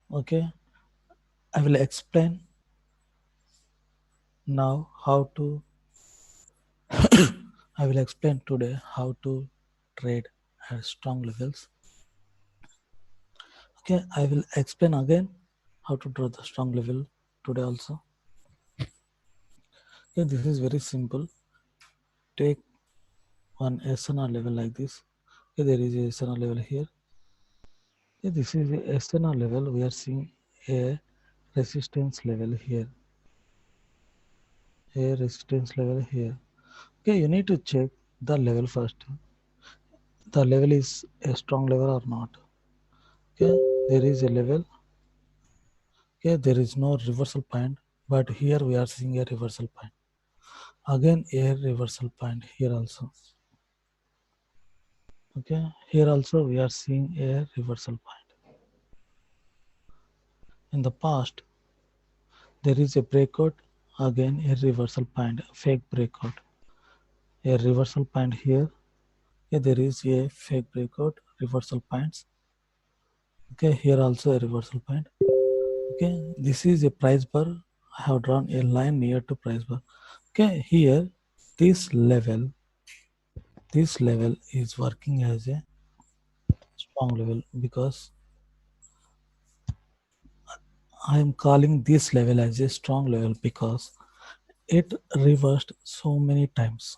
Okay, I will explain now how to I will explain today how to trade at strong levels. Okay, I will explain again how to draw the strong level today also. Okay, this is very simple. Take one SNR level like this. Okay, there is a SNR level here. Okay, this is a SNR level. We are seeing a resistance level here. A resistance level here. Okay, you need to check the level first. The level is a strong level or not. Okay, there is a level. Okay, there is no reversal point, but here we are seeing a reversal point. Again, a reversal point here also. Okay, here also we are seeing a reversal point. In the past, there is a breakout, again a reversal point, fake breakout. A reversal point here. Okay, there is a fake breakout, reversal points. Okay, here also a reversal point. Okay, this is a price bar. I have drawn a line near to price bar. Okay, here this level is working as a strong level because I am calling this level as a strong level because it reversed so many times.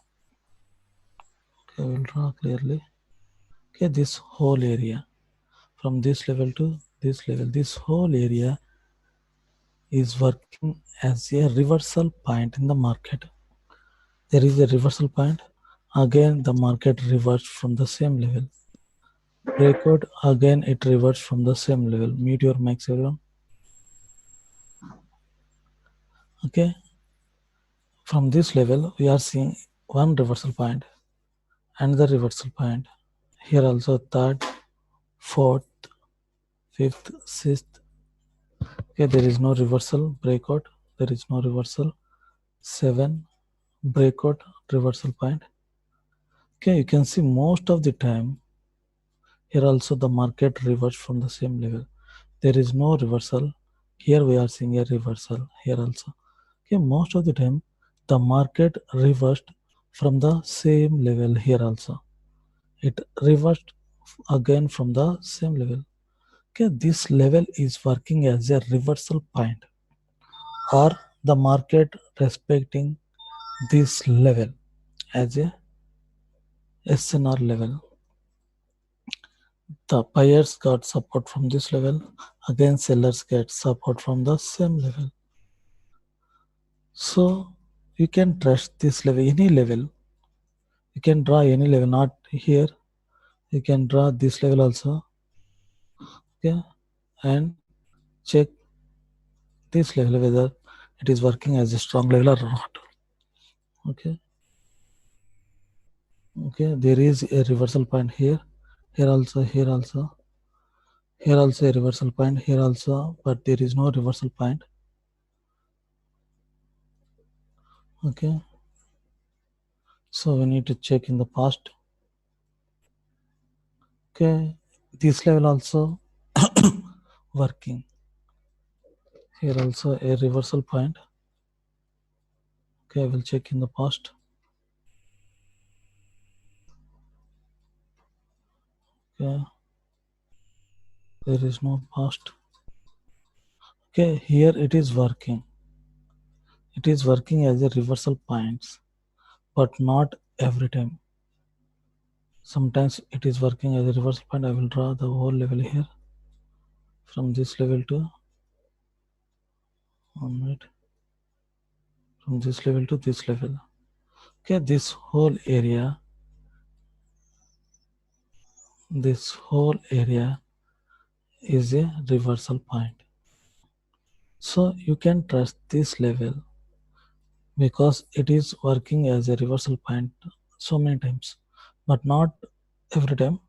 Okay, I will draw clearly. Okay, this whole area from this level to this level, this whole area is working as a reversal point in the market. There is a reversal point. Again, the market reversed from the same level. Breakout, again it reverts from the same level. Mute your mics, everyone. Okay, from this level we are seeing one reversal point, another reversal point. Here also third, fourth, fifth, sixth. Okay, there is no reversal breakout. There is no reversal. 7 breakout reversal point. Okay, you can see most of the time here also the market reversed from the same level. There is no reversal. Here we are seeing a reversal. Here also. Okay, most of the time the market reversed from the same level here also. It reversed again from the same level. Okay, this level is working as a reversal point or the market respecting this level as a SNR level. The buyers got support from this level, again sellers get support from the same level. So you can trust this level, any level. You can draw any level, not here. You can draw this level also. Okay, and check this level whether it is working as a strong level or not. Okay. Okay, there is a reversal point here, here also, here also, here also a reversal point, here also, but there is no reversal point. Okay, so we need to check in the past. Okay, this level also working. Here also a reversal point. Okay, I will check in the past. Okay, there is no past. Okay, here it is working. It is working as a reversal points, but not every time. Sometimes it is working as a reversal point. I will draw the whole level here from this level to 1 minute, from this level to this level. Okay, this whole area is a reversal point. So you can trust this level because it is working as a reversal point so many times, but not every time,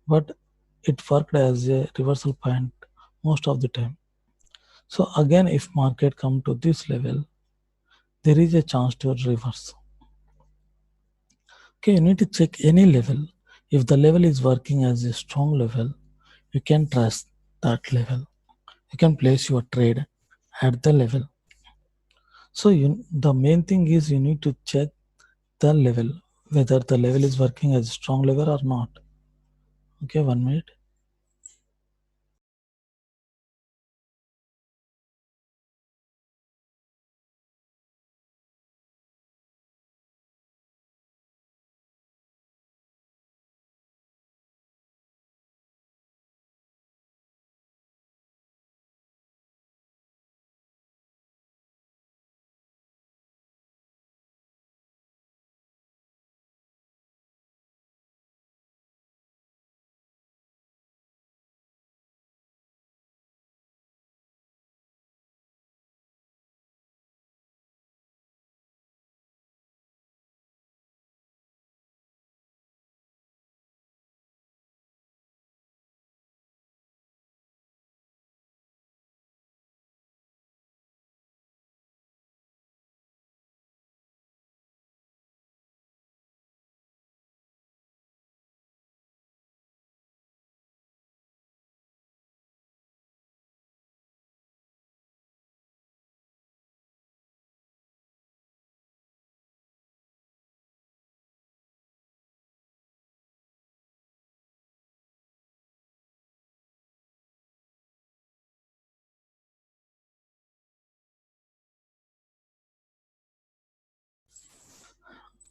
but it worked as a reversal point most of the time. So again, if market come to this level, there is a chance to reverse. Okay, you need to check any level. If the level is working as a strong level, you can trust that level. you can place your trade at the level. So the main thing is you need to check the level, whether the level is working as a strong level or not. Okay, 1 minute.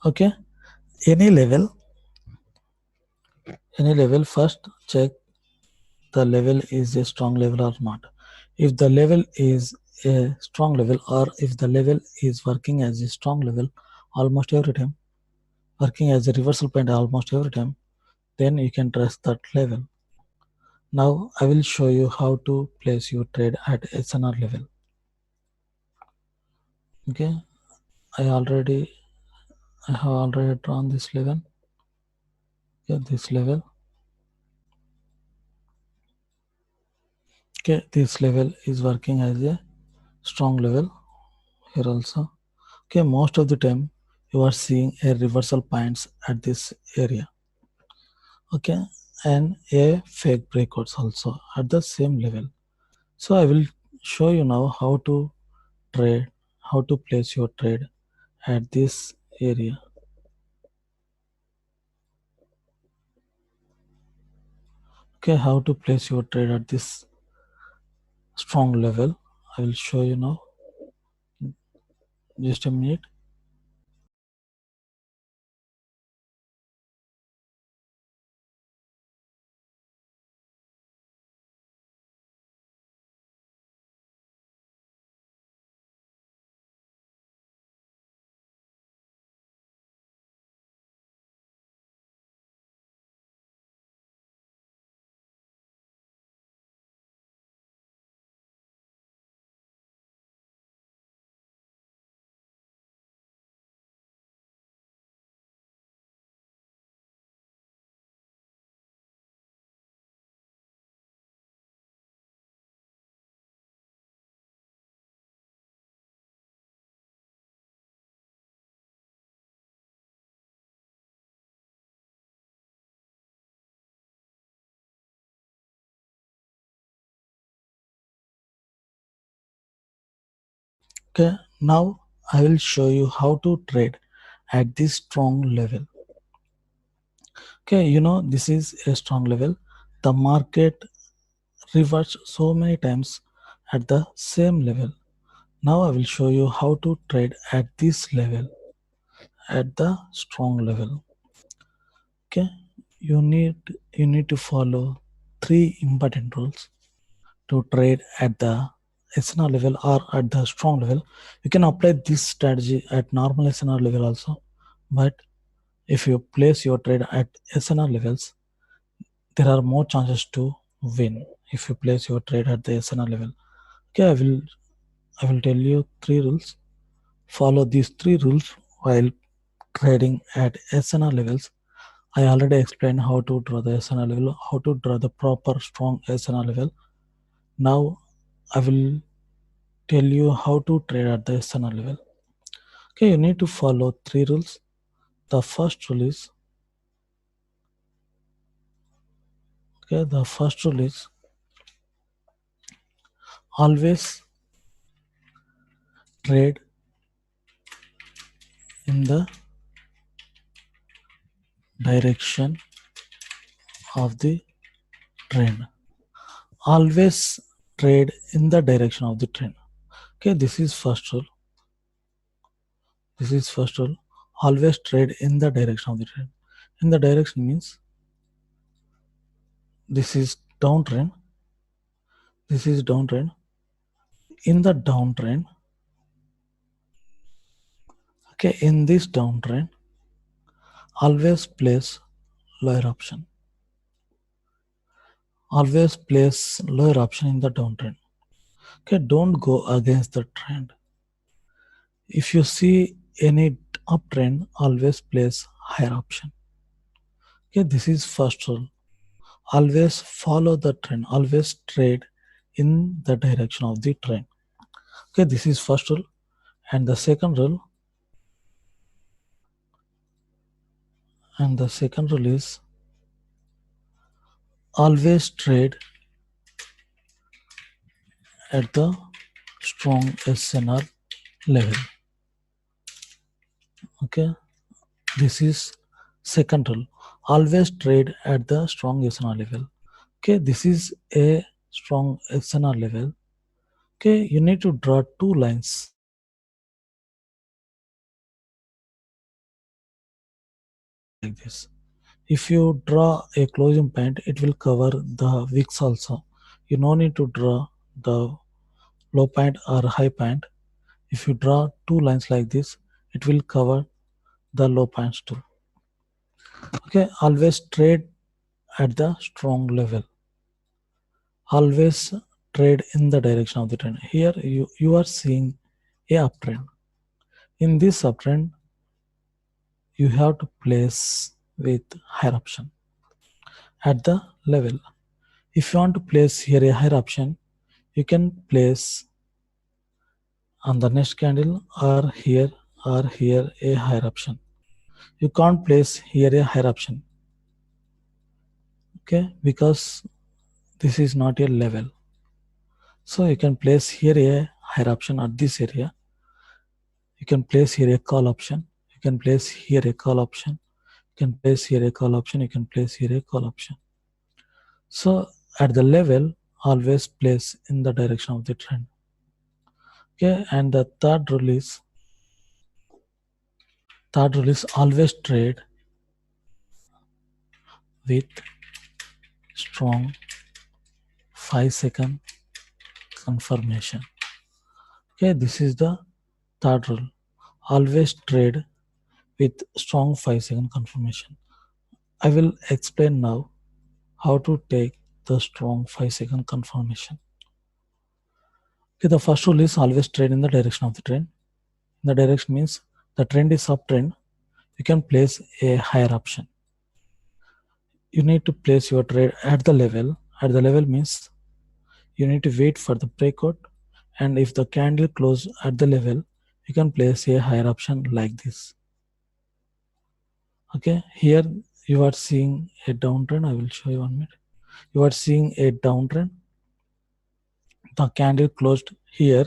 Okay, any level, first check the level is a strong level or not. If the level is a strong level, or if the level is working as a strong level almost every time, working as a reversal point almost every time, then you can trust that level. Now I will show you how to place your trade at SNR level. Okay, I have already drawn this level. Okay, this level. Okay, this level is working as a strong level here also. Okay, most of the time you are seeing a reversal points at this area. Okay, and a fake breakouts also at the same level. So I will show you now how to trade, how to place your trade at this area. Okay, how to place your trade at this strong level. I will show you now. Just a minute. Okay, now I will show you how to trade at this strong level. Okay, you know this is a strong level. The market reverts so many times at the same level. Now I will show you how to trade at this level, at the strong level. Okay, you need to follow three important rules to trade at the SNR level or at the strong level. You can apply this strategy at normal SNR level also, but if you place your trade at SNR levels, there are more chances to win if you place your trade at the SNR level. Okay, I will tell you three rules. Follow these three rules while trading at SNR levels. I already explained how to draw the SNR level, how to draw the proper strong SNR level. Now I will tell you how to trade at the SNR level. Okay, you need to follow three rules. The first rule is the first rule is always trade in the direction of the trend. Always trade in the direction of the trend. Okay, this is first rule. This is first rule. Always trade in the direction of the trend. In the direction means this is downtrend. This is downtrend. In the downtrend, okay, in this downtrend, always place lower option. Always place lower option in the downtrend. Okay, don't go against the trend. If you see any uptrend, always place higher option. Okay, this is first rule. Always follow the trend. Always trade in the direction of the trend. Okay, this is first rule. And the second rule, is always trade at the strong SNR level. Okay, this is second rule. Always trade at the strong SNR level. Okay, this is a strong SNR level. Okay, you need to draw two lines like this. If you draw a closing point, it will cover the wicks also. You no need to draw the low point or high point. If you draw two lines like this, it will cover the low points too. Okay, always trade at the strong level. Always trade in the direction of the trend. Here you are seeing a uptrend. In this uptrend, you have to place with higher option at the level. If you want to place here a higher option, you can place on the next candle or here a higher option. You can't place here a higher option. Okay, because this is not a level. So you can place here a higher option at this area. You can place here a call option. You can place here a call option. You can place here a call option. You can place here a call option. So at the level, always place in the direction of the trend. Okay, and the third rule is always trade with strong 5-second confirmation. Okay, this is the third rule. Always trade with strong 5-second confirmation. I will explain now how to take the strong 5-second confirmation. Okay, the first rule is always trade in the direction of the trend. The direction means the trend is uptrend. You can place a higher option. You need to place your trade at the level. At the level means you need to wait for the breakout, and if the candle close at the level, you can place a higher option like this. Okay, here you are seeing a downtrend. I will show you 1 minute. You are seeing a downtrend. The candle closed here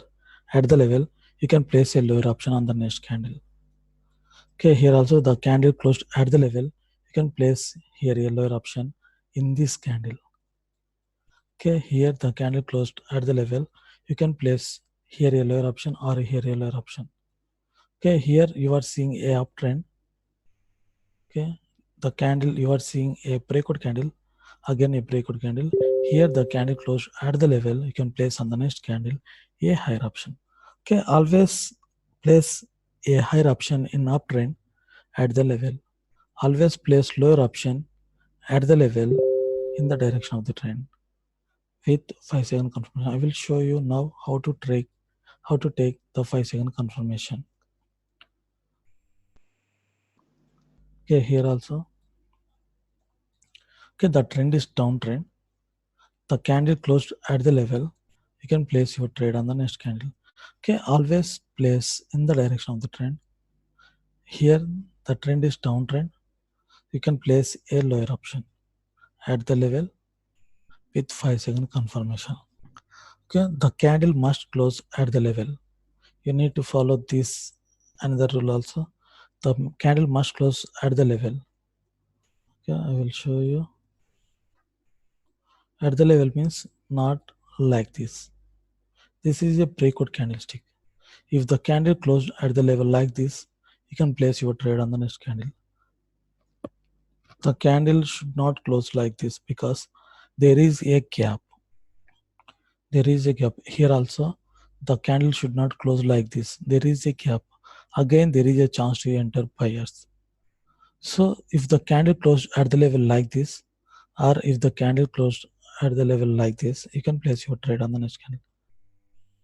at the level. You can place a lower option on the next candle. Okay, here also the candle closed at the level. You can place here a lower option in this candle. Okay, here the candle closed at the level. You can place here a lower option or here a lower option. Okay, here you are seeing a uptrend. Okay, the candle you are seeing a breakout candle, again a breakout candle. Here the candle closed at the level. You can place on the next candle a higher option. Okay, always place a higher option in uptrend at the level. Always place lower option at the level in the direction of the trend with 5-second confirmation. I will show you now how to take the 5-second confirmation. Okay, here also. Okay, the trend is downtrend. The candle closed at the level. You can place your trade on the next candle. Okay, always place in the direction of the trend. Here the trend is downtrend. You can place a lower option at the level with 5-second confirmation. Okay, the candle must close at the level. You need to follow this another rule also. The candle must close at the level. Okay, I will show you. At the level means not like this. This is a breakout candlestick. If the candle closed at the level like this, you can place your trade on the next candle. The candle should not close like this because there is a gap. There is a gap here also. The candle should not close like this. There is a gap. Again, there is a chance to enter buyers. So if the candle closed at the level like this, or if the candle closed at the level like this, you can place your trade on the next candle.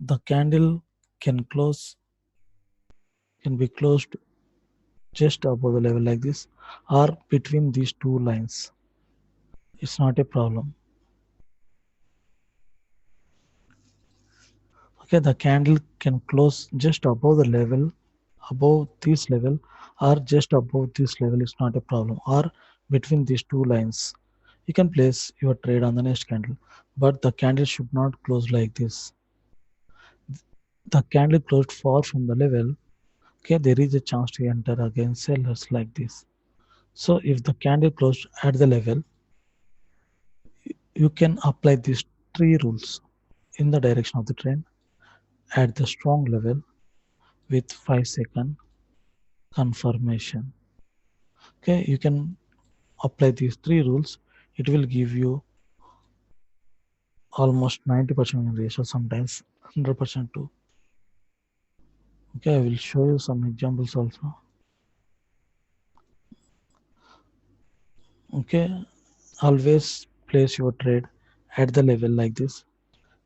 The candle can be closed just above the level like this or between these two lines. It's not a problem. Okay, the candle can close just above the level, above this level, or just above this level is not a problem, or between these two lines. You can place your trade on the next candle, but the candle should not close like this. The candle closed far from the level, okay, there is a chance to enter against sellers like this. So if the candle closed at the level, you can apply these three rules in the direction of the trend at the strong level with 5-second confirmation. Okay, you can apply these three rules. It will give you almost 90% win ratio, sometimes 100% too. Okay, I will show you some examples also. Okay, always place your trade at the level like this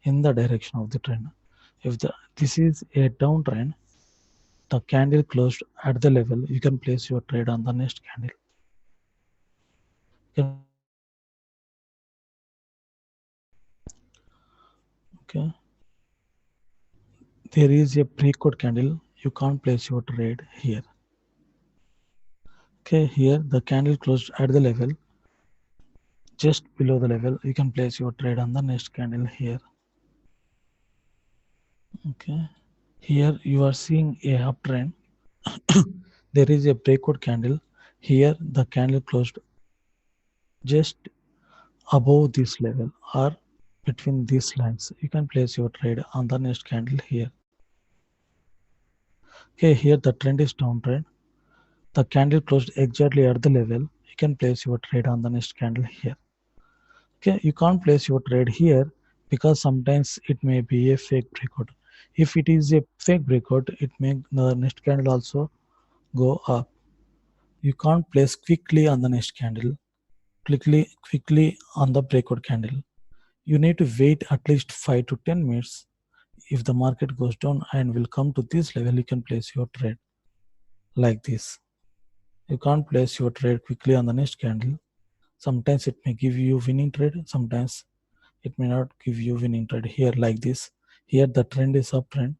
in the direction of the trend. If this is a downtrend, the candle closed at the level, you can place your trade on the next candle. You can place your trade on the next candle. Okay, there is a breakout candle, you can't place your trade here. Okay, here the candle closed at the level just below the level, you can place your trade on the next candle here. Okay, here you are seeing a uptrend. There is a breakout candle. Here the candle closed just above this level or between these lines. You can place your trade on the next candle here. Okay, here the trend is downtrend. The candle closed exactly at the level. You can place your trade on the next candle here. Okay, you can't place your trade here because sometimes it may be a fake breakout. If it is a fake breakout, it may the next candle also go up. You can't place quickly on the next candle, quickly on the breakout candle. You need to wait at least 5 to 10 minutes. If the market goes down and will come to this level, you can place your trade like this. You can't place your trade quickly on the next candle. Sometimes it may give you winning trade, sometimes it may not give you winning trade. Here like this, here the trend is uptrend.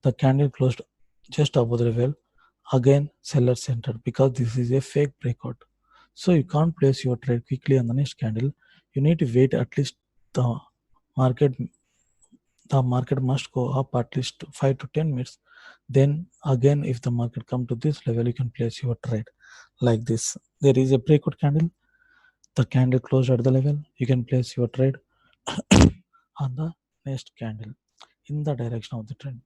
The candle closed just above the level. Again, sellers entered because this is a fake breakout. So you can't place your trade quickly on the next candle. You need to wait at least the market the market must go up at least 5 to 10 minutes. Then again, if the market come to this level, you can place your trade like this. There is a breakout candle. The candle closed at the level. You can place your trade on the next candle in the direction of the trend.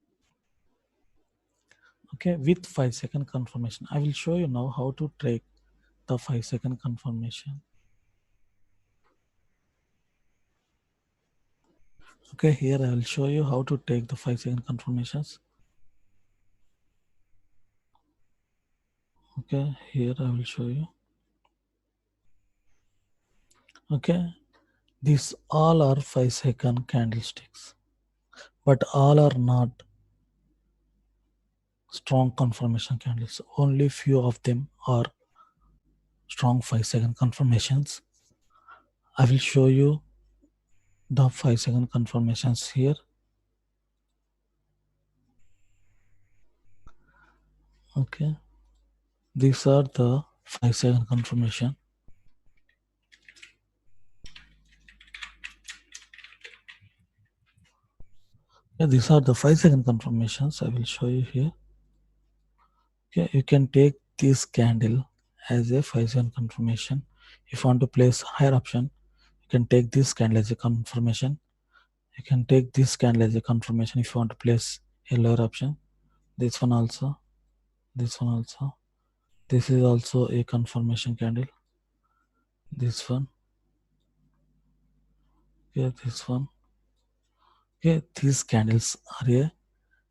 Okay, with 5-second confirmation. I will show you now how to take the 5-second confirmation. Okay, here I will show you how to take the 5-second confirmations. Okay, here I will show you. Okay, these all are 5-second candlesticks, but all are not strong confirmation candles. Only few of them are strong 5-second confirmations. I will show you the 5-second confirmations here. Okay, these are the 5-second confirmation. Yeah, these are the 5-second confirmations. I will show you here. Okay, you can take this candle as a 5-second confirmation. If you want to place higher option, you can take this candle as a confirmation. You can take this candle as a confirmation if you want to place a lower option. This one also, this one also. This is also a confirmation candle. This one, okay, this one. Okay, these candles are a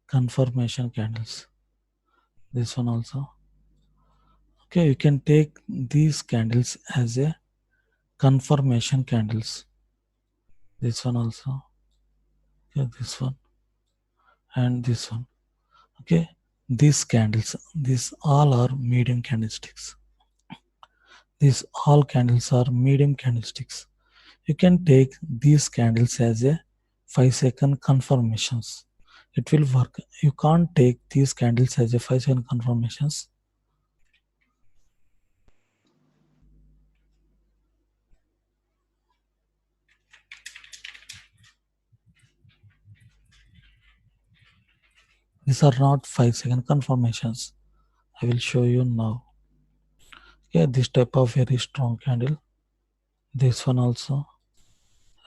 confirmation candles. This one also. Okay, you can take these candles as a confirmation candles. This one also. Okay, this one and this one. Okay, these candles, these all are medium candlesticks. These all candles are medium candlesticks. You can take these candles as a 5-second confirmations. It will work. You can't take these candles as a 5-second confirmations. These are not 5-second confirmations. I will show you now. Okay, this type of very strong candle. This one also,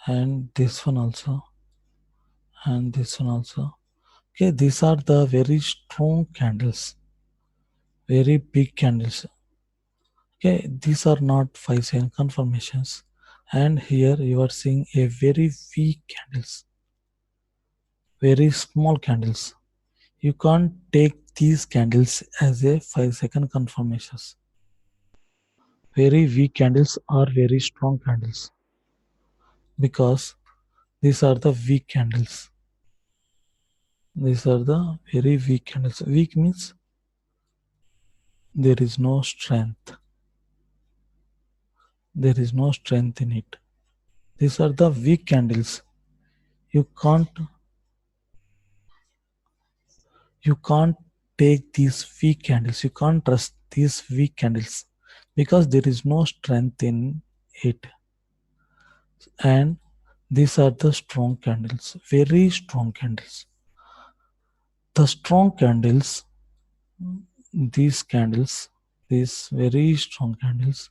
and this one also, and this one also. Okay, these are the very strong candles, very big candles. Okay, these are not 5-second confirmations. And here you are seeing a very weak candles, very small candles. You can't take these candles as a 5-second confirmations. Very weak candles are very strong candles because these are the weak candles. These are the very weak candles. Weak means there is no strength. There is no strength in it. These are the weak candles. You can't you can't take these weak candles. You can't trust these weak candles because there is no strength in it. And these are the strong candles, very strong candles. The strong candles, these candles, these very strong candles,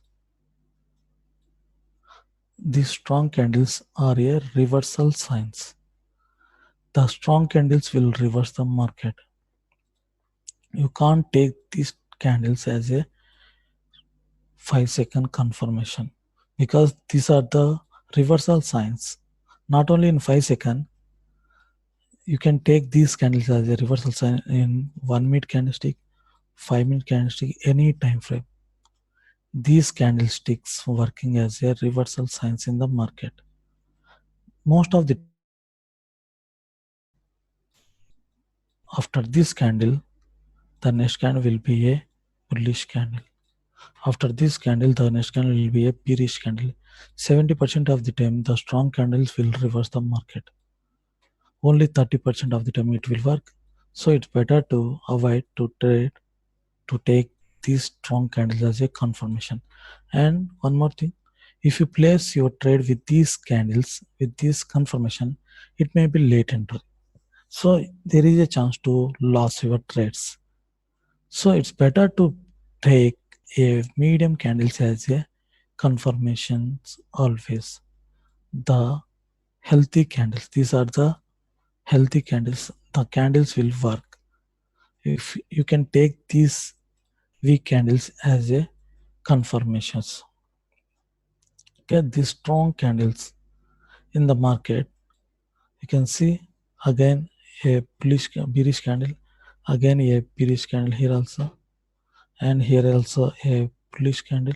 these strong candles are a reversal signs. The strong candles will reverse the market. You can't take these candles as a 5-second confirmation because these are the reversal signs. Not only in 5 seconds, you can take these candles as a reversal sign in 1 minute candlestick, 5 minute candlestick, any time frame. These candlesticks working as a reversal signs in the market. Most of the time, after this candle, the next candle will be a bullish candle. After this candle, the next candle will be a bearish candle. 70% of the time, the strong candles will reverse the market. Only 30% of the time it will work. So it's better to avoid to trade to take these strong candles as a confirmation. And one more thing, if you place your trade with these candles, with this confirmation, it may be late entry. So there is a chance to lose your trades. So it's better to take a medium candles as a confirmations always. The healthy candles, these are the healthy candles. The candles will work. If you can take these weak candles as a confirmations. Get these strong candles in the market. You can see again a bearish candle, again a bearish candle here also, and here also a bullish candle.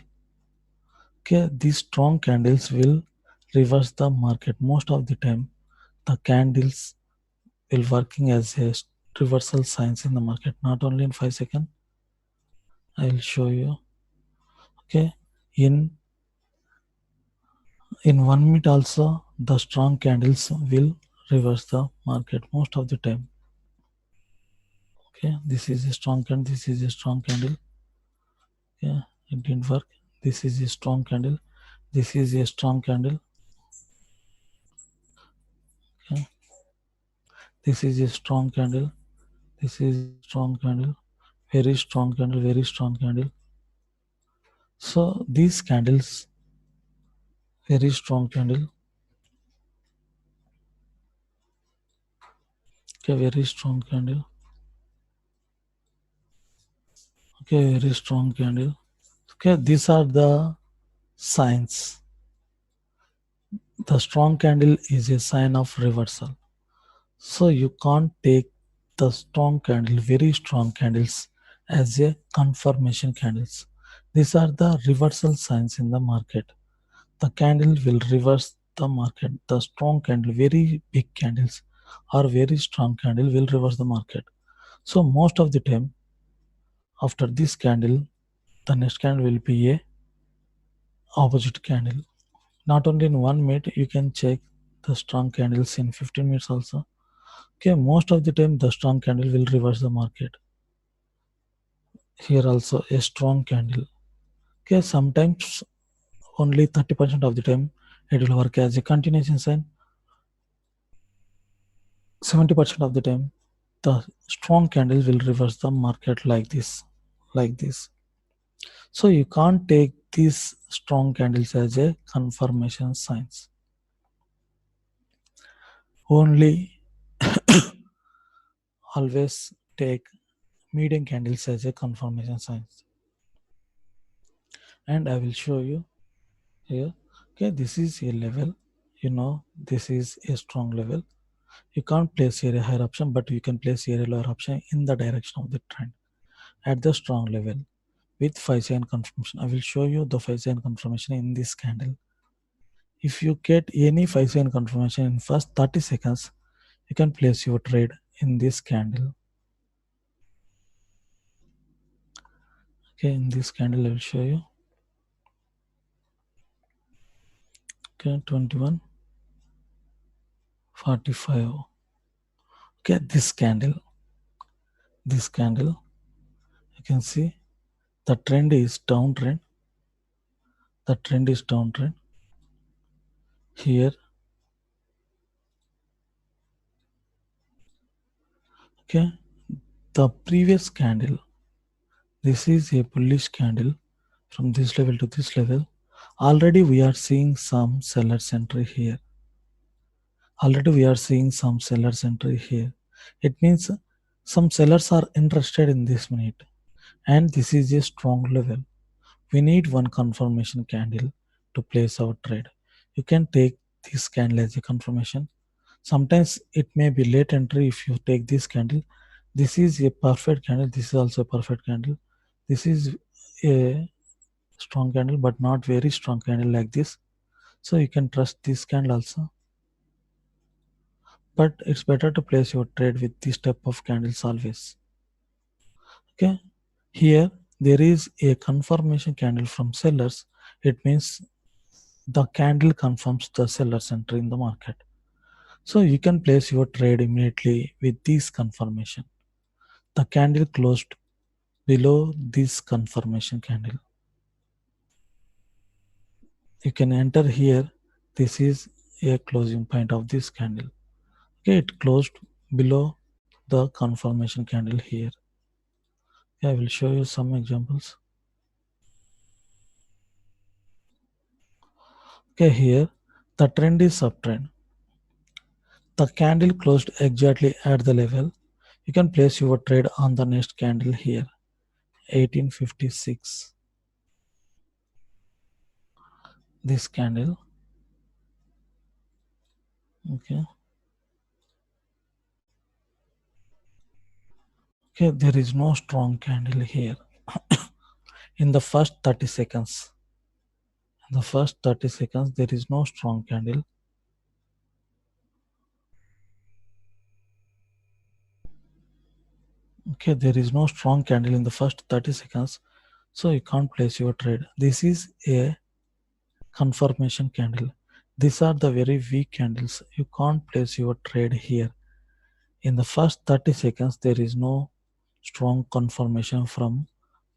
Okay, these strong candles will reverse the market most of the time. The candles will working as a reversal signs in the market, not only in 5 seconds. I will show you. Okay, in 1 minute also, the strong candles will reverse the market most of the time. Okay, this is a strong candle. This is a strong candle. Yeah, it didn't work. This is a strong candle. This is a strong candle. Okay. This is a strong candle. This is a strong candle. Very strong candle. Very strong candle. So these candles, very strong candle. Okay, very strong candle. Okay, very strong candle. Okay, these are the signs. The strong candle is a sign of reversal. So you can't take the strong candle, very strong candles, as a confirmation candles. These are the reversal signs in the market. The candle will reverse the market. The strong candle, very big candles, or very strong candle will reverse the market. So most of the time, after this candle, the next candle will be a opposite candle. Not only in 1 minute, you can check the strong candles in 15 minutes also. Okay, most of the time the strong candle will reverse the market. Here also a strong candle. Okay, sometimes only 30% of the time it will work as a continuation sign. 70% of the time the strong candle will reverse the market like this, like this. So you can't take these strong candles as a confirmation signs. Only always take medium candles as a confirmation signs. And I will show you here. Okay, this is a level. You know, this is a strong level. You can't place here a higher option, but you can place here a lower option in the direction of the trend at the strong level with 5 sign confirmation. I will show you the 5 sign confirmation in this candle. If you get any 5 sign confirmation in first 30 seconds, you can place your trade in this candle. Okay, in this candle I will show you. Okay, 21:45. Okay, this candle, you can see the trend is downtrend. The trend is downtrend. Here, okay, the previous candle, this is a bullish candle from this level to this level. Already we are seeing some sellers entry here. Already we are seeing some sellers entry here. It means some sellers are interested in this minute, and this is a strong level. We need one confirmation candle to place our trade. You can take this candle as a confirmation. Sometimes it may be late entry if you take this candle. This is a perfect candle. This is also a perfect candle. This is a strong candle, but not very strong candle like this. So you can trust this candle also. But it's better to place your trade with this type of candles always. Okay. Here there is a confirmation candle from sellers. It means the candle confirms the seller's entry in the market. So you can place your trade immediately with this confirmation. The candle closed below this confirmation candle. You can enter here. This is a closing point of this candle. Okay, it closed below the confirmation candle here. Okay, I will show you some examples. Okay, here the trend is uptrend. The candle closed exactly at the level. You can place your trade on the next candle here, 1856. This candle. Okay. Okay, there is no strong candle here. In the first 30 seconds. In the first 30 seconds, there is no strong candle. Okay, there is no strong candle in the first 30 seconds. So you can't place your trade. This is a confirmation candle. These are the very weak candles. You can't place your trade here. In the first 30 seconds, there is no strong confirmation from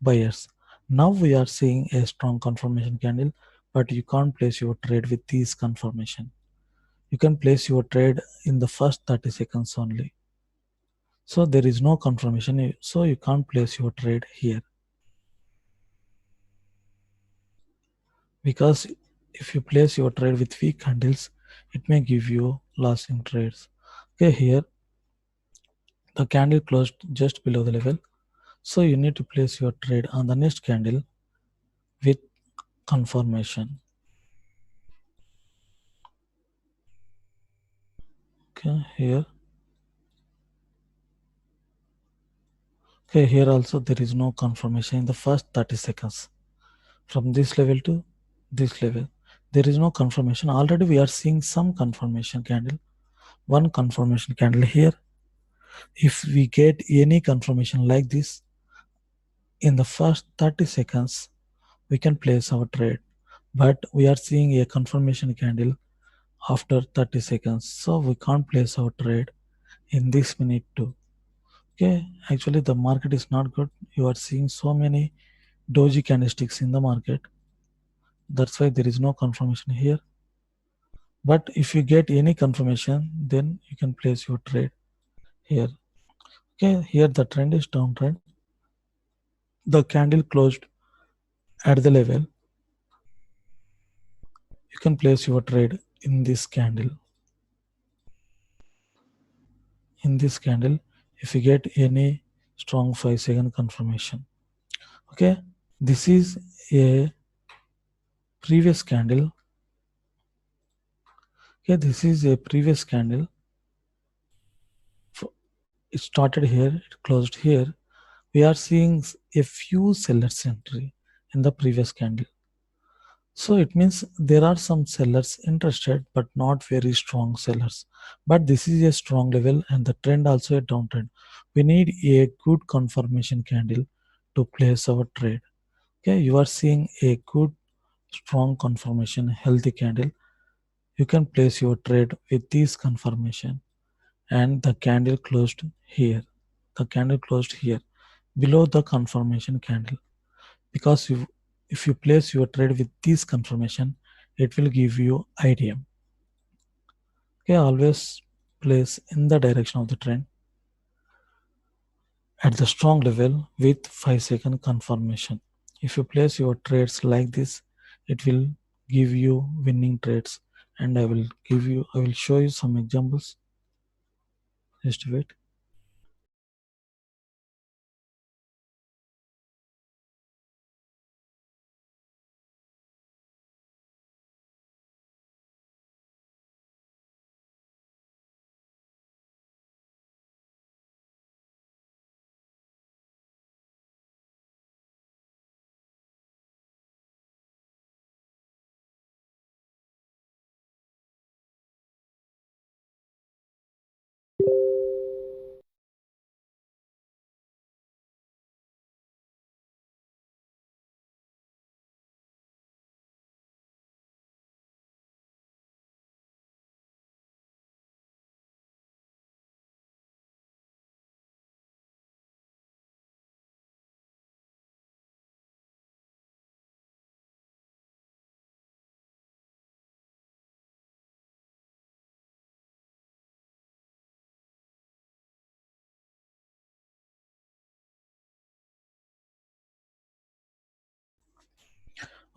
buyers. Now we are seeing a strong confirmation candle, but you can't place your trade with these confirmation. You can place your trade in the first 30 seconds only. So there is no confirmation, so you can't place your trade here, because if you place your trade with weak candles, it may give you losing trades. Okay, here the candle closed just below the level, so you need to place your trade on the next candle with confirmation. Okay, here also there is no confirmation in the first 30 seconds. From this level to this level, there is no confirmation. Already we are seeing some confirmation candle, one confirmation candle here. If we get any confirmation like this in the first 30 seconds, we can place our trade. But we are seeing a confirmation candle after 30 seconds, so we can't place our trade in this minute too. Okay, actually the market is not good. You are seeing so many doji candlesticks in the market. That's why there is no confirmation here. But if you get any confirmation, then you can place your trade here. Okay, here the trend is downtrend. The candle closed at the level. You can place your trade in this candle. In this candle, if you get any strong 5-second confirmation. Okay, this is a previous candle. Okay, this is a previous candle. It started here, it closed here. We are seeing a few sellers entry in the previous candle. So it means there are some sellers interested, but not very strong sellers. But this is a strong level and the trend also a downtrend. We need a good confirmation candle to place our trade. Okay, you are seeing a good strong confirmation healthy candle. You can place your trade with this confirmation, and the candle closed here. The candle closed here below the confirmation candle, because if you place your trade with this confirmation, it will give you IDM. Okay, always place in the direction of the trend at the strong level with 5-second confirmation. If you place your trades like this, it will give you winning trades, and I will show you some examples. Just wait.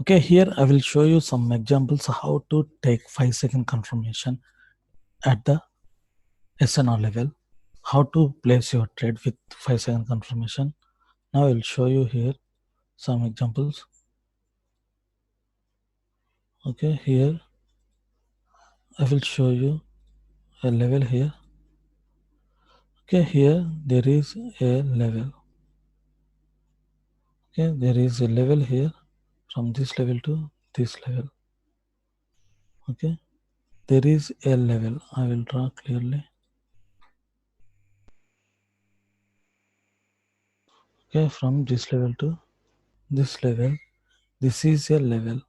Okay, here I will show you some examples how to take 5-second confirmation at the SNR level, how to place your trade with 5-second confirmation. Now I will show you here some examples. Okay, here I will show you a level here. Okay, here there is a level. Okay, there is a level here from this level to this level. Okay, there is a level. I will draw clearly. Okay, from this level to this level, this is a level.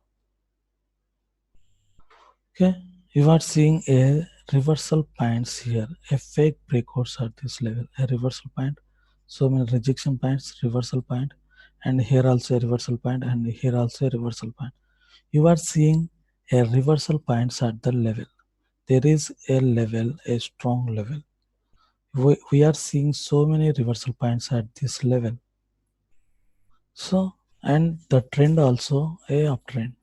Okay, you are seeing a reversal points here, a fake breakouts at this level, a reversal point, so many rejection points, reversal point, and here also a reversal point, and here also a reversal point. You are seeing a reversal points at the level. There is a level, a strong level. We are seeing so many reversal points at this level. So, and the trend also a uptrend.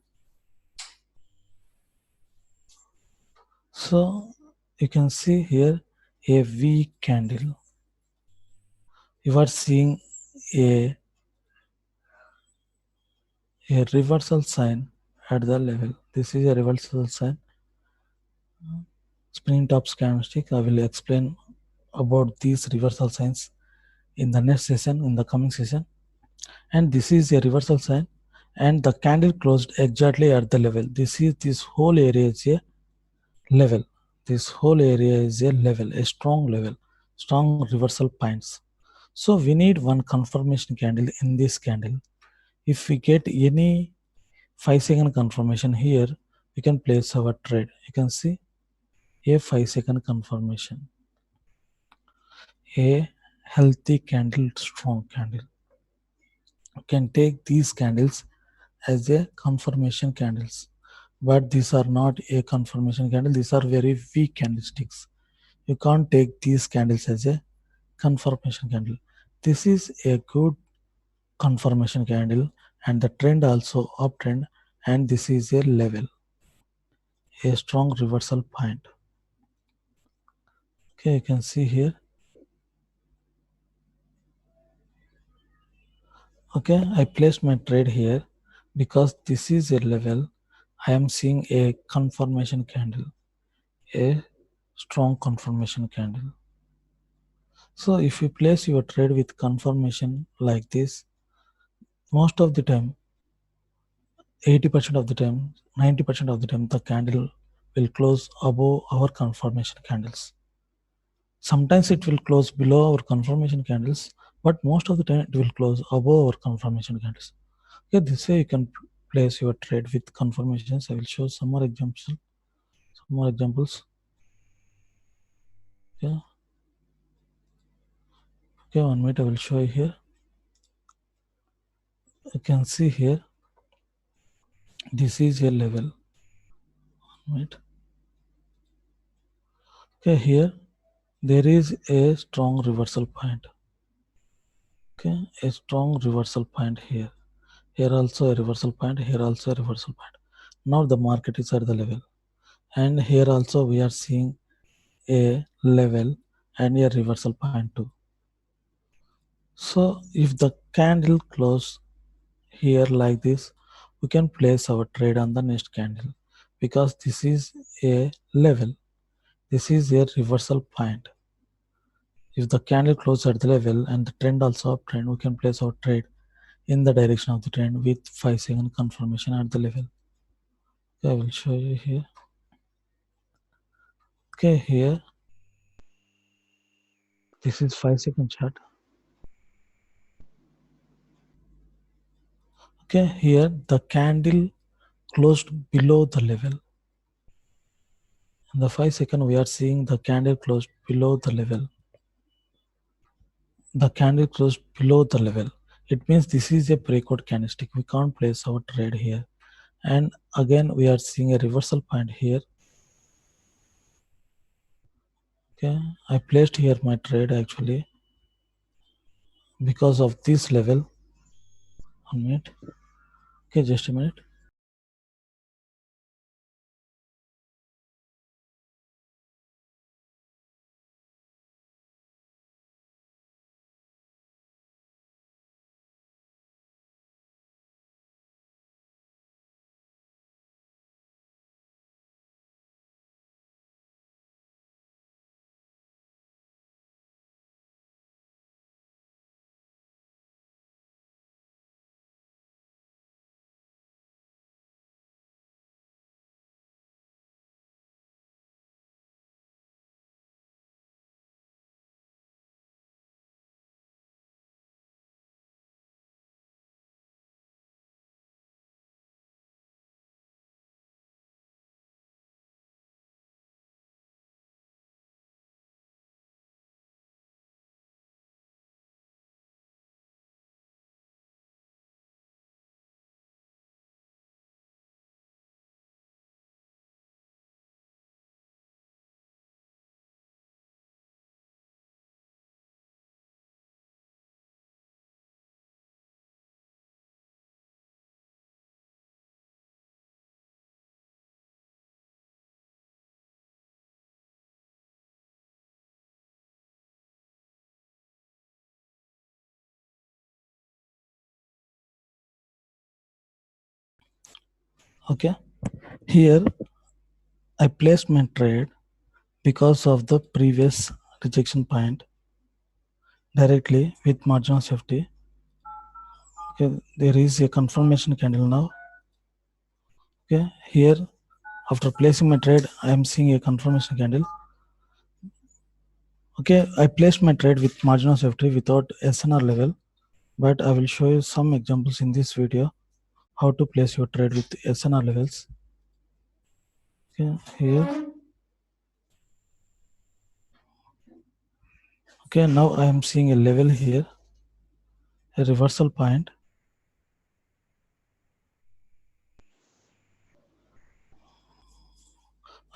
So you can see here a V candle. You are seeing a reversal sign at the level. This is a reversal sign. Spinning top candlestick. I will explain about these reversal signs in the next session, in the coming session. And this is a reversal sign, and the candle closed exactly at the level. This whole area is a level. This whole area is a level, a strong level, strong reversal points. So we need one confirmation candle in this candle. If we get any 5-second confirmation here, we can place our trade. You can see a 5-second confirmation, a healthy candle, strong candle. You can take these candles as a confirmation candles, but these are not a confirmation candle. These are very weak candlesticks. You can't take these candles as a confirmation candle. This is a good confirmation candle, and the trend also uptrend, and this is a level, a strong reversal point. Okay, you can see here. Okay, I placed my trade here because this is a level. I am seeing a confirmation candle, a strong confirmation candle. So if you place your trade with confirmation like this, most of the time, 80% of the time, 90% of the time, the candle will close above our confirmation candles. Sometimes it will close below our confirmation candles, but most of the time it will close above our confirmation candles. Okay, this way you can place your trade with confirmations. I will show some more examples. Okay, 1 minute I will show you here. You can see here, this is a level. 1 minute. Okay, here there is a strong reversal point. Okay, a strong reversal point here. Here also a reversal point, here also a reversal point. Now the market is at the level. And here also we are seeing a level and a reversal point too. So if the candle close here like this, we can place our trade on the next candle because this is a level. This is a reversal point. If the candle closes at the level and the trend also uptrend, we can place our trade in the direction of the trend with 5-second confirmation at the level. Okay, I will show you here. Okay, here this is 5-second chart. Okay, here the candle closed below the level. In the 5-second, we are seeing the candle closed below the level. The candle closed below the level. It means this is a breakout candlestick. We can't place our trade here. And again, we are seeing a reversal point here. Okay, I placed here my trade actually because of this level. 1 minute. Okay, just a minute. Okay, here I placed my trade because of the previous rejection point directly with margin of safety. Okay, there is a confirmation candle now. Okay, here after placing my trade, I am seeing a confirmation candle. Okay, I placed my trade with margin of safety without SNR level, but I will show you some examples in this video how to place your trade with SNR levels. Okay, here. Okay, now I am seeing a level here, a reversal point.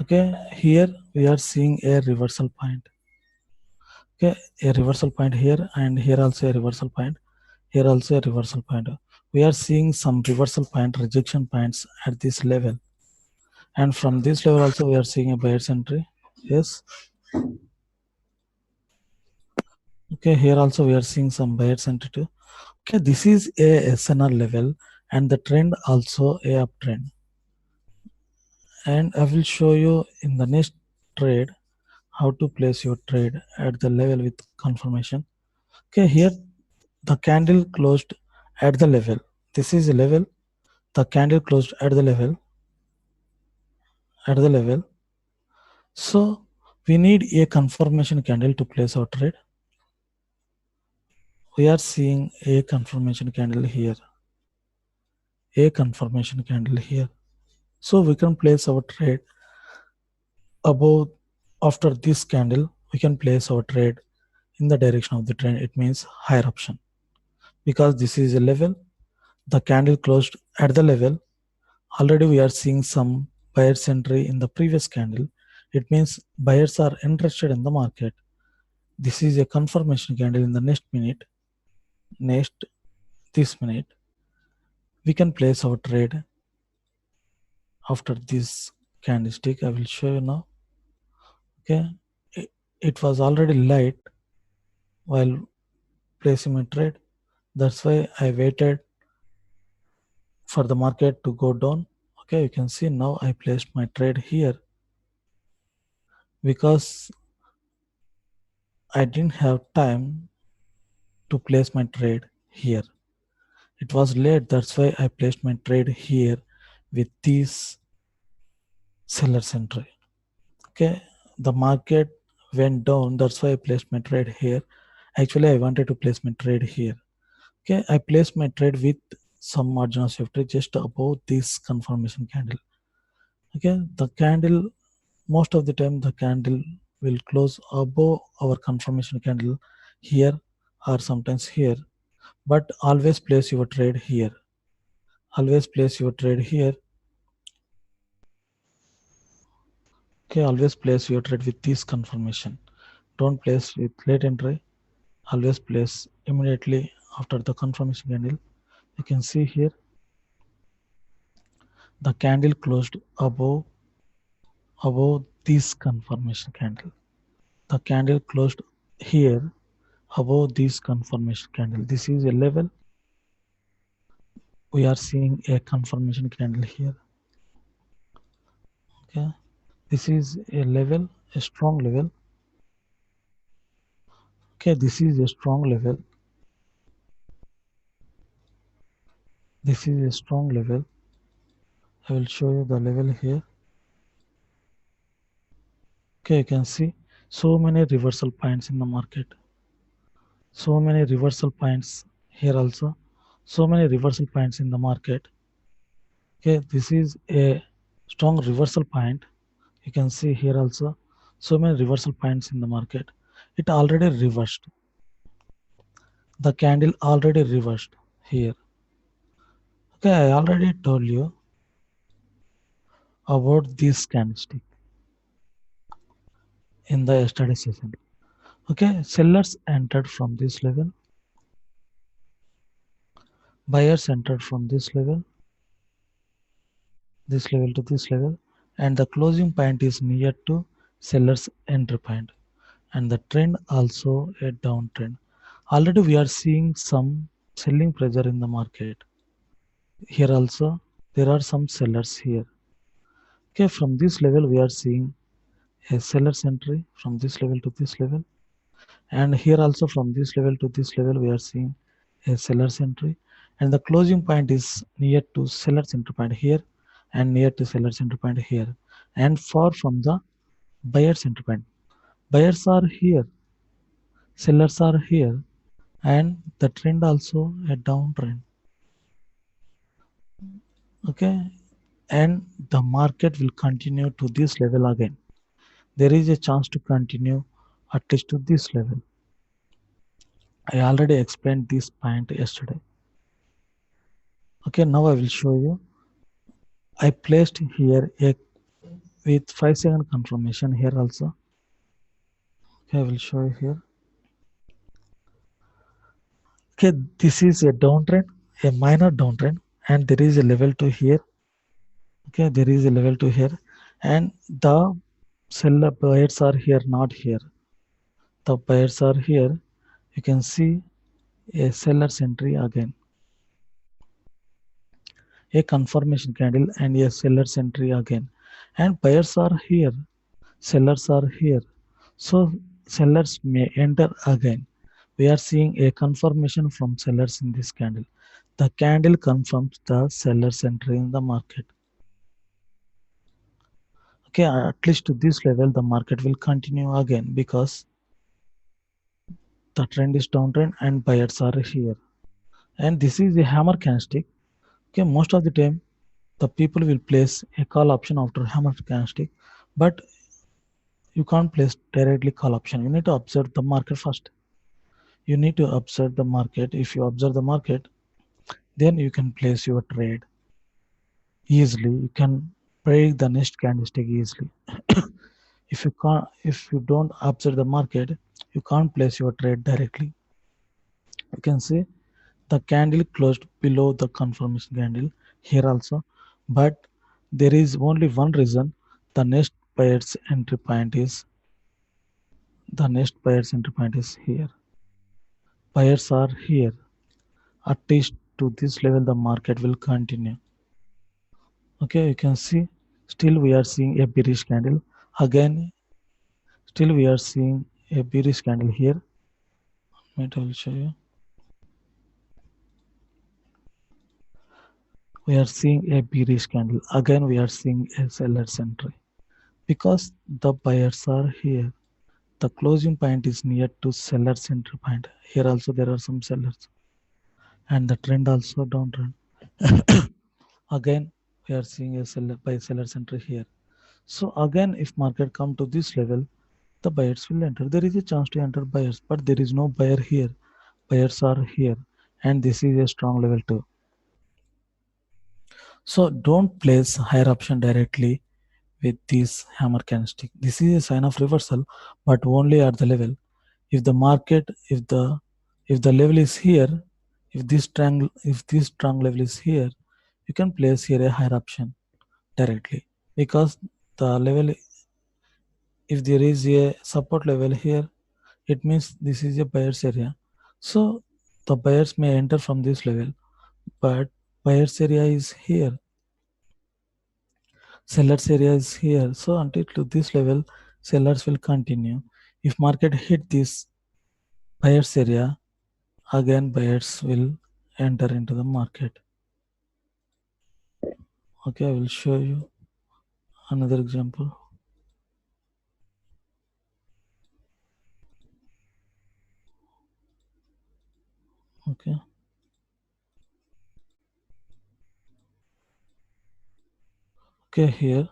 Okay, here we are seeing a reversal point. Okay, a reversal point here, and here also a reversal point. Here also a reversal point. We are seeing some reversal point, rejection points at this level. And from this level also we are seeing a buyer's entry. Yes. Okay, here also we are seeing some buyer's entry too. Okay, this is a SNR level and the trend also a uptrend. And I will show you in the next trade how to place your trade at the level with confirmation. Okay, here the candle closed at the level. This is a level. The candle closed at the level. At the level. So we need a confirmation candle to place our trade. We are seeing a confirmation candle here. A confirmation candle here. So we can place our trade above. After this candle, we can place our trade in the direction of the trend. It means higher option. Because this is a level, the candle closed at the level. Already we are seeing some buyers entry in the previous candle. It means buyers are interested in the market. This is a confirmation candle in the next minute. This minute, we can place our trade after this candlestick. I will show you now. Okay, it was already light while placing my trade. That's why I waited for the market to go down. Okay, you can see now I placed my trade here because I didn't have time to place my trade here. It was late, that's why I placed my trade here with this seller's entry. Okay, the market went down, that's why I placed my trade here. Actually, I wanted to place my trade here. Okay, I placed my trade with some margin of safety just above this confirmation candle. Okay, the candle, most of the time the candle will close above our confirmation candle here or sometimes here, but always place your trade here. Always place your trade here. Okay, always place your trade with this confirmation. Don't place with late entry. Always place immediately after the confirmation candle. You can see here the candle closed above this confirmation candle. The candle closed here above this confirmation candle. This is a level. We are seeing a confirmation candle here. Okay, this is a level, a strong level. Okay, this is a strong level. This is a strong level. I will show you the level here. Okay, you can see so many reversal points in the market. So many reversal points here also. So many reversal points in the market. Okay, this is a strong reversal point. You can see here also so many reversal points in the market. It already reversed. The candle already reversed here. Okay, I already told you about this candlestick in the yesterday session. Okay, sellers entered from this level, buyers entered from this level to this level, and the closing point is near to seller's entry point, and the trend also a downtrend. Already we are seeing some selling pressure in the market here also. there are some sellers here. Okay, from this level we are seeing a seller's entry from this level to this level, and here also from this level to this level we are seeing a seller's entry, and the closing point is near to seller's entry point here and near to seller's entry point here, and far from the buyer's entry point. Buyers are here, sellers are here, and the trend also a downtrend. Okay, and the market will continue to this level again. There is a chance to continue at least to this level. I already explained this point yesterday. Okay, now I will show you. I placed here a with 5-second confirmation here also. Okay, I will show you here. Okay, this is a downtrend, a minor downtrend, and there is a level to here. Okay, there is a level to here, and the seller buyers are here, not here. The buyers are here. You can see a seller's entry again, a confirmation candle, and a seller's entry again, and buyers are here, sellers are here, so sellers may enter again. We are seeing a confirmation from sellers in this candle. The candle confirms the seller's entry in the market. Okay, at least to this level the market will continue again because the trend is downtrend and buyers are here, and this is a hammer candlestick. Okay, most of the time the people will place a call option after hammer candlestick, but you can't place directly call option. You need to observe the market first. You need to observe the market. If you observe the market, then you can place your trade easily. You can break the next candlestick easily. If you don't observe the market, you can't place your trade directly. You can see the candle closed below the confirmation candle here also, but there is only one reason. The next buyer's entry point is here. Buyers are here. At least to this level the market will continue. Okay, you can see still we are seeing a bearish candle again. Still we are seeing a bearish candle here. Wait, I will show you. We are seeing a bearish candle again. We are seeing a seller's entry because the buyers are here. The closing point is near to seller's entry point. Here also there are some sellers, and the trend also downtrend. Again we are seeing a seller by seller's entry here. So again, if market come to this level, the buyers will enter. There is a chance to enter buyers, but there is no buyer here. Buyers are here, and this is a strong level too. So don't place higher option directly with this hammer candlestick. This is a sign of reversal, but only at the level. If the market, if the level is here, if this strong level is here, you can place here a higher option directly because the level, if there is a support level here, it means this is a buyer's area. So the buyers may enter from this level, but buyer's area is here, seller's area is here. So until to this level, sellers will continue. If market hit this buyer's area, again buyers will enter into the market. Okay, I will show you another example. Okay. Okay, here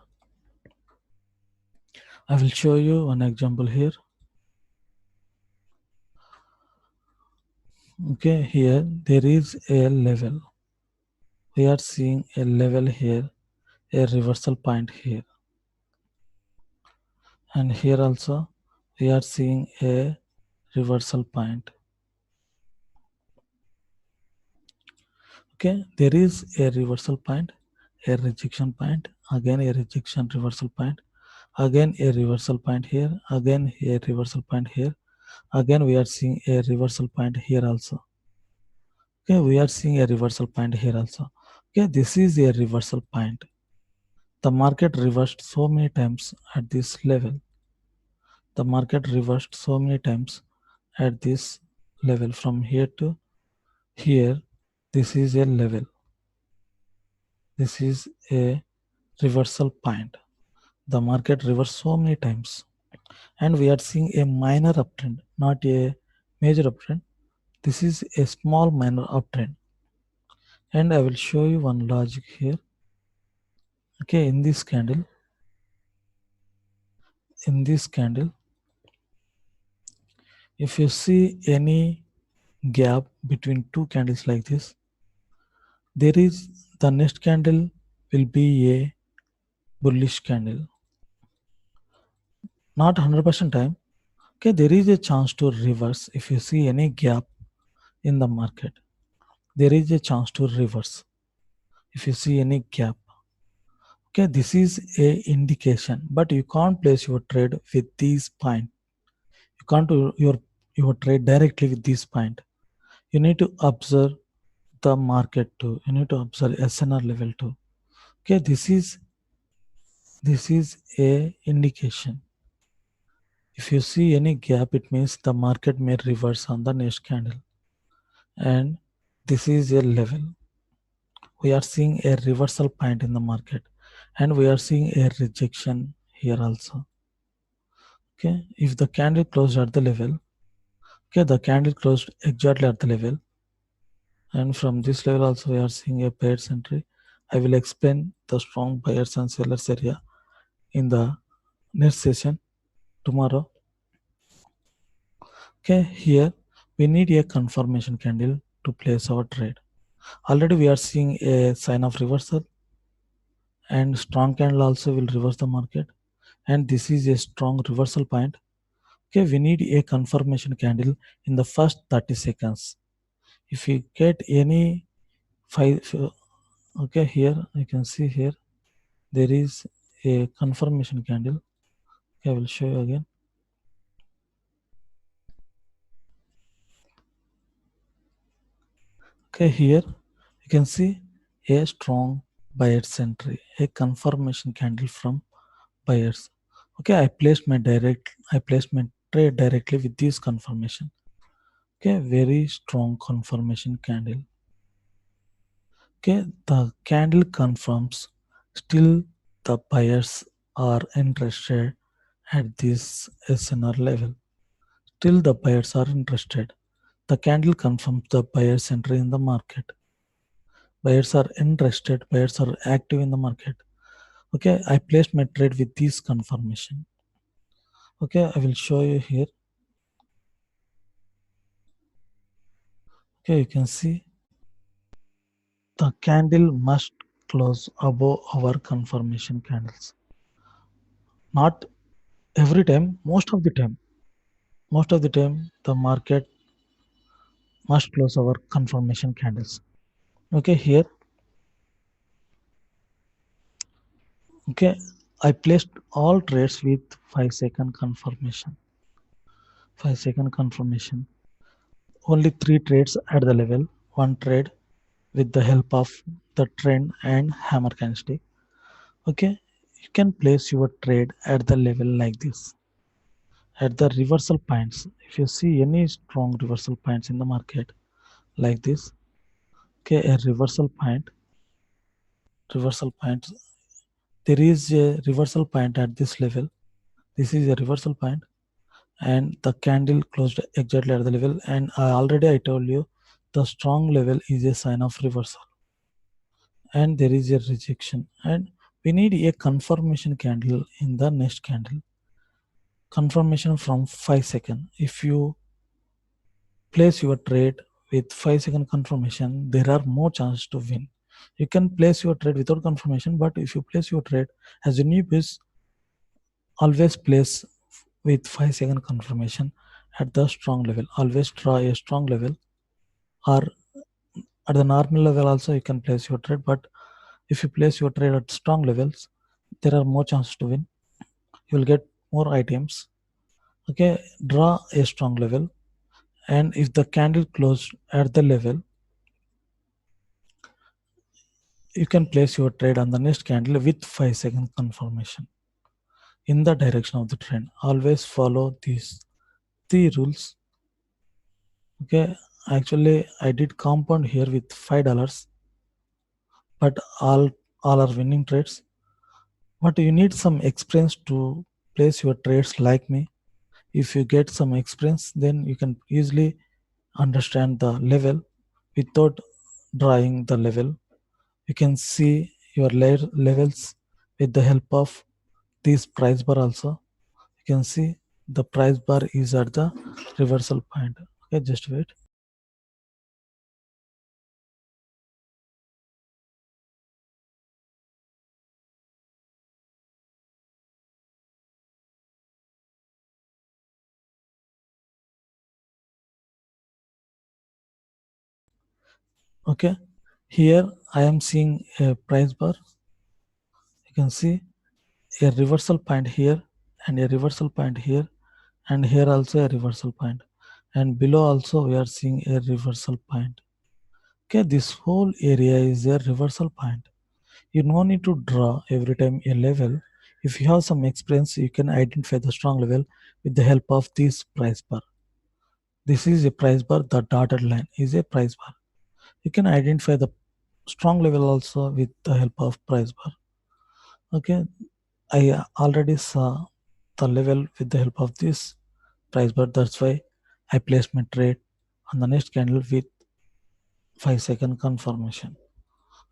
I will show you one example here. Okay, here there is a level. We are seeing a level here, a reversal point here, and here also we are seeing a reversal point. Okay, there is a reversal point, a rejection point, again a rejection reversal point, again a reversal point here, again a reversal point here, again we are seeing a reversal point here also. Okay, we are seeing a reversal point here also, Okay, this is a reversal point. The market reversed so many times at this level. The market reversed so many times at this level from here to here. This is a level. This is a reversal point. The market reversed so many times, and we are seeing a minor uptrend, not a major uptrend. This is a small minor uptrend, and I will show you one logic here. Okay, in this candle, if you see any gap between two candles like this, there is the next candle will be a bullish candle. Not 100% time. Okay, there is a chance to reverse. If you see any gap in the market, there is a chance to reverse. If you see any gap, okay, this is a indication, but you can't place your trade with these point. You can't do your trade directly with this point. You need to observe the market too. You need to observe SNR level too. Okay, this is a indication. If you see any gap, it means the market may reverse on the next candle, and this is a level. We are seeing a reversal point in the market, and we are seeing a rejection here also. Okay, if the candle closed at the level, okay, the candle closed exactly at the level, and from this level also we are seeing a pairs entry. I will explain the strong buyers and sellers area in the next session tomorrow. Okay, here we need a confirmation candle to place our trade. Already we are seeing a sign of reversal, and strong candle also will reverse the market, and this is a strong reversal point. Okay, we need a confirmation candle in the first 30 seconds. If you get any five, okay, here you can see here there is a confirmation candle. Okay, I will show you again. Okay, here you can see a strong buyer's entry, a confirmation candle from buyers. Okay, I placed my trade directly with this confirmation. Okay, very strong confirmation candle. Okay, the candle confirms still the buyers are interested at this SNR level. Still the buyers are interested. The candle confirms the buyers entry in the market. Buyers are interested, buyers are active in the market. Okay, I placed my trade with this confirmation. Okay, I will show you here. Okay, you can see the candle must close above our confirmation candles. Not every time, most of the time. Most of the time, the market must close our confirmation candles. Okay, here, okay, I placed all trades with 5-second confirmation. 5-second confirmation. Only 3 trades at the level, 1 trade with the help of the trend and hammer candlestick. Okay, you can place your trade at the level like this. At the reversal points, if you see any strong reversal points in the market like this, okay, a reversal point, there is a reversal point at this level. This is a reversal point, and the candle closed exactly at the level, and already I told you the strong level is a sign of reversal, and there is a rejection, and we need a confirmation candle in the next candle. Confirmation from 5 second. If you place your trade with 5-second confirmation, there are more chances to win. You can place your trade without confirmation, but if you place your trade as a newbie, always place with 5-second confirmation at the strong level. Always try a strong level, or at the normal level also you can place your trade, but if you place your trade at strong levels, there are more chances to win. You will get more items. Okay, draw a strong level, and if the candle closed at the level, you can place your trade on the next candle with 5-second confirmation in the direction of the trend. Always follow these 3 rules. Okay, actually I did compound here with $5, but all are winning trades. But you need some experience to place your trades like me. If you get some experience, then you can easily understand the level without drawing the level. You can see your levels with the help of this price bar also. You can see the price bar is at the reversal point. Okay, just wait. Okay, here I am seeing a price bar. You can see a reversal point here and a reversal point here, and here also a reversal point, and below also we are seeing a reversal point. Okay, this whole area is a reversal point. You no need to draw every time a level. If you have some experience, you can identify the strong level with the help of this price bar. This is a price bar. The dotted line is a price bar. You can identify the strong level also with the help of price bar. Okay, I already saw the level with the help of this price bar. That's why I placed my trade on the next candle with 5-second confirmation.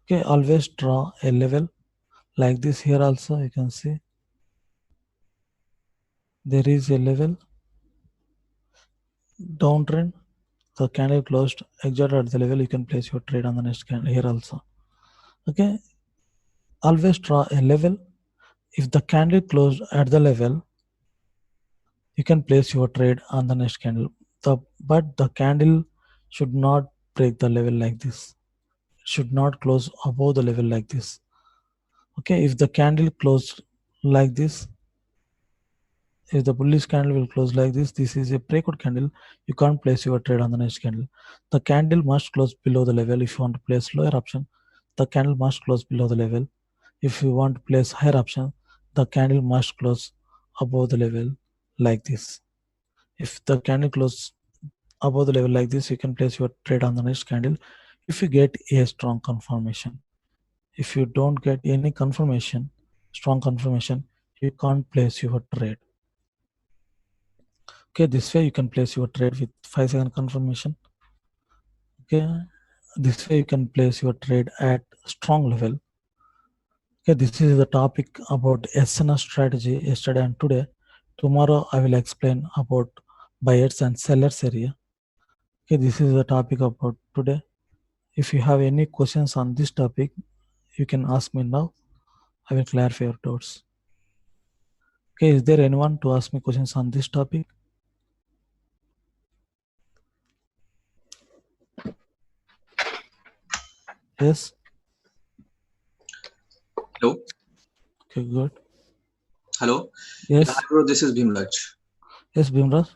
Okay, always draw a level like this. Here also you can see there is a level downtrend. The candle closed exactly at the level. You can place your trade on the next candle here also. Okay, always draw a level. If the candle closed at the level, you can place your trade on the next candle. But the candle should not break the level like this. It should not close above the level like this. Okay, if the candle closed like this, if the bullish candle will close like this is a breakout candle. You can't place your trade on the next candle. The candle must close below the level. If you want to place lower option, the candle must close below the level. If you want to place higher option, the candle must close above the level like this. If the candle closes above the level like this, you can place your trade on the next candle if you get a strong confirmation. If you don't get any confirmation, strong confirmation, you can't place your trade. Okay, this way you can place your trade with 5-second confirmation. Okay, this way you can place your trade at strong level. Okay, this is the topic about SNS strategy yesterday and today. Tomorrow I will explain about buyers and sellers area. Okay, this is the topic about today. If you have any questions on this topic, you can ask me now. I will clarify your doubts. Okay, is there anyone to ask me questions on this topic? Yes. Hello. Okay, good. Hello. Yes. Yeah, hi, bro. This is Bhimraj. Yes, Bhimraj.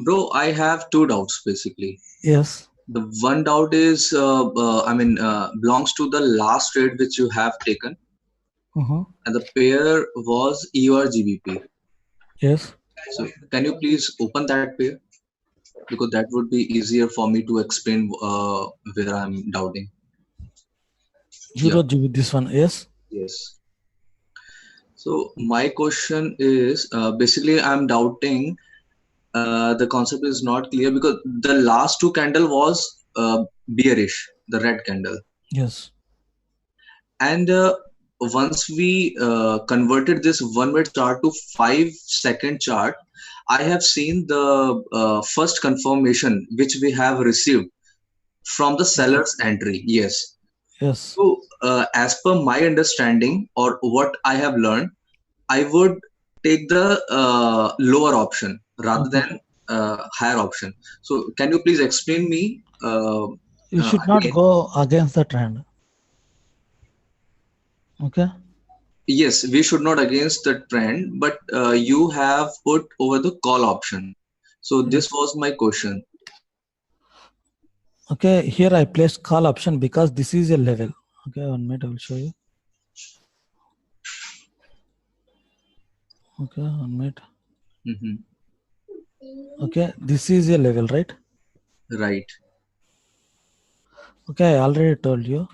Bro, I have two doubts basically. Yes. The one doubt is, belongs to the last trade which you have taken, and the pair was EUR-GBP. Yes. So, can you please open that pair? Because that would be easier for me to explain where I'm doubting. Euro GB, this one, yes? Yes. So, my question is basically, I'm doubting. The concept is not clear because the last two candle was bearish, the red candle, Yes. and once we converted this 1 minute chart to 5-second chart, I have seen the first confirmation which we have received from the seller's entry. Yes. Yes. So as per my understanding or what I have learned, I would take the lower option rather than higher option. So can you please explain me? You should not go against the trend. Okay. Yes, we should not against the trend, but you have put over the call option. So this was my question. Okay, here I placed call option because this is a level. Okay, 1 minute I will show you. Okay, 1 minute. Mm-hmm. Okay, this is a level, right? Right. Okay, I already told you.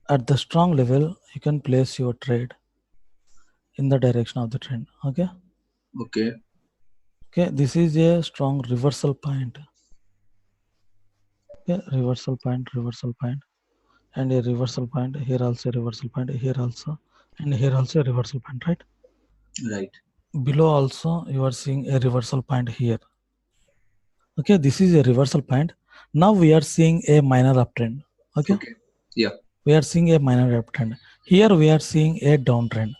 At the strong level, you can place your trade in the direction of the trend. Okay. Okay. Okay, this is a strong reversal point. Okay, reversal point, and a reversal point. Here also a reversal point. Here also, and here also a reversal point. Right. Right. Below also you are seeing a reversal point here. Okay, this is a reversal point. Now we are seeing a minor uptrend. Okay, Okay. Yeah. we are seeing a minor uptrend. Here we are seeing a downtrend.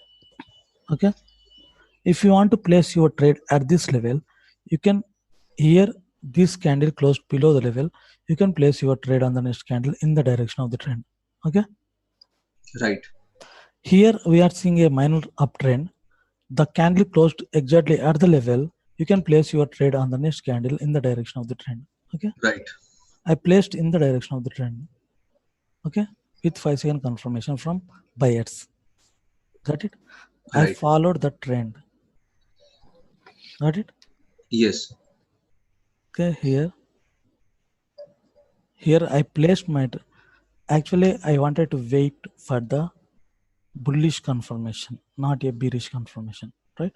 Okay, if you want to place your trade at this level, you can, here this candle closed below the level, you can place your trade on the next candle in the direction of the trend. Okay, Right. here we are seeing a minor uptrend. The candle closed exactly at the level, you can place your trade on the next candle in the direction of the trend. Okay, Right. I placed in the direction of the trend. Okay, with 5-second confirmation from buyers. Got it? I Right. followed the trend. Got it? Yes. Okay, here I placed my, actually I wanted to wait for the bullish confirmation, not a bearish confirmation, right?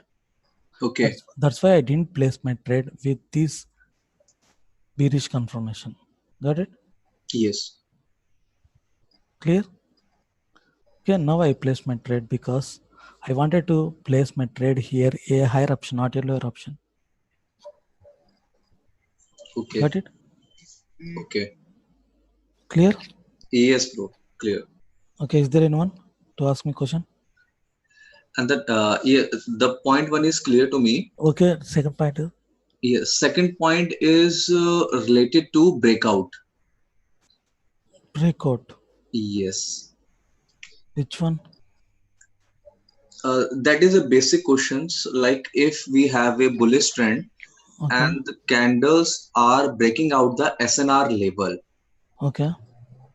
Okay. That's why I didn't place my trade with this bearish confirmation. Got it? Yes. Clear? Okay, now I placed my trade because I wanted to place my trade here a higher option, not a lower option. Okay. Got it? Okay. Clear? Yes, bro. Clear. Okay, is there anyone to ask me question? And that yeah, the point one is clear to me. Okay, second point is Yes. Second point is related to breakout. breakout. Yes. Which one? That is a basic questions, like if we have a bullish trend Okay, and the candles are breaking out the SNR level, okay.